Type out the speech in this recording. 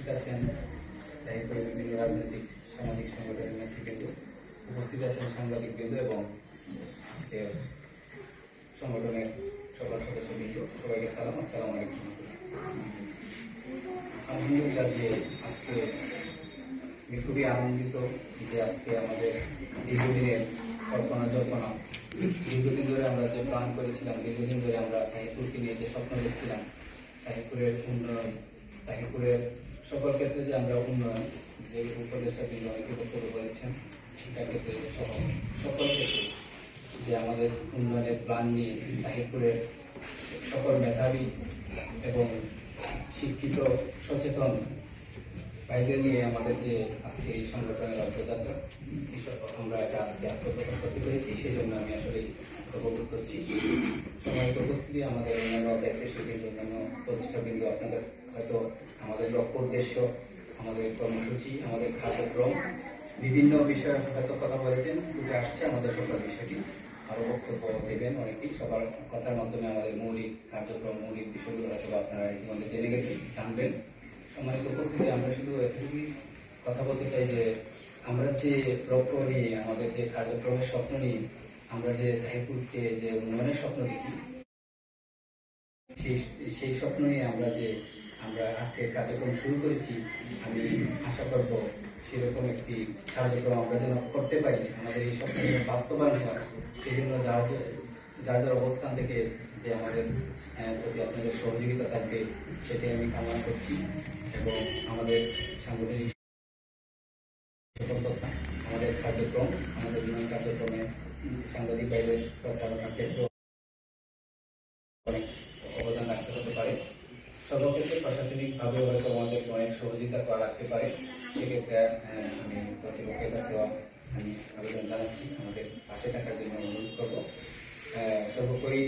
উপস্থিত আছেন তারপরে বিভিন্ন রাজনৈতিক সামাজিক সংগঠনের নেতৃবৃন্দ, উপস্থিত আছেন সাংবাদিকবৃন্দ এবং আজকে সংগঠনের সকল সদস্যবৃন্দ, সবাইকে সালাম, আসসালামু আলাইকুম। আলহামদুলিল্লাহ যে আজকে খুবই আনন্দিত যে আজকে আমাদের দীর্ঘদিনের কল্পনা জল্পনা, দীর্ঘদিন ধরে আমরা যে প্ল্যান করেছিলাম, দীর্ঘদিন ধরে আমরা তাহিরপুরকে নিয়ে যে স্বপ্ন দেখছিলাম, তাহিরপুরের উন্নয়ন, তাহিরপুরের সকল ক্ষেত্রে যে আমরা উন্নয়ন, যে উপদেষ্টা বৃন্দ অনেকে বক্তব্য করেছেন, শিক্ষা ক্ষেত্রে সহ সকল ক্ষেত্রে যে আমাদের উন্নয়নের প্ল্যান নিয়ে তাহিরপুরের সকল মেধাবী এবং শিক্ষিত সচেতন ভাইদের নিয়ে আমাদের যে আজকে এই সংগঠনের অগ্রযাত্রা, আমরা এটা আজকে আত্মপ্রকাশ করতে পেরেছি, সেই জন্য আমি আসলে উপভোগ করছি। সম্মানিত উপস্থিতি, আমাদের অন্যান্য দায়িত্বশীল অন্যান্য প্রতিষ্ঠাবৃন্দ, আপনাদের হয়তো আমাদের লক্ষ্য উদ্দেশ্য, আমাদের কর্মসূচি, আমাদের কার্যক্রম, বিভিন্ন বিষয়ে হয়তো কথা বলেছেন, উঠে আসছে আমাদের সকল বিষয়টি আরো বক্তব্য দেবেন অনেকেই। সবার কথার মাধ্যমে আমাদের মৌলিক কার্যক্রম, মৌলিক বিষয়গুলো হয়তো আপনারা ইতিমধ্যে জেনে গেছেন, জানবেন। সম্মানিত উপস্থিতি, আমরা শুধু এতটুকুই কথা বলতে চাই যে আমরা যে লক্ষ্য নিয়ে, আমাদের যে কার্যক্রমের স্বপ্ন নিয়ে, আমরা যে তাহিরপুরকে যে উন্নয়নের স্বপ্ন দেখি, সেই স্বপ্ন নিয়ে আমরা আজকে কার্যক্রম শুরু করেছি। আমি আশা করব সেরকম একটি কার্যক্রম আমরা যেন করতে পারি, আমাদের এই স্বপ্ন যেন বাস্তবায়ন হয়। সেই জন্য যার যার অবস্থান থেকে যে আমাদের প্রতি আপনাদের সহযোগিতা থাকবে, সেটাই আমি কামনা করছি। এবং আমাদের সাংগঠনিক সতর্কতা, আমাদের কার্যক্রম, আমাদের উন্নয়ন কার্যক্রমে সাংবাদিক ভাইদের প্রচারণার ক্ষেত্রে অনেক অবদান রাখতে হতে পারে। সর্বক্ষেত্রে প্রশাসনিকভাবে হয়তো আমাদের অনেক সহযোগিতা করা রাখতে পারে। সেক্ষেত্রে আমি কর্তৃপক্ষের কাছে আমি আবেদন জানাচ্ছি, আমাদের পাশে থাকার জন্য অনুরোধ করবো। সর্বোপরি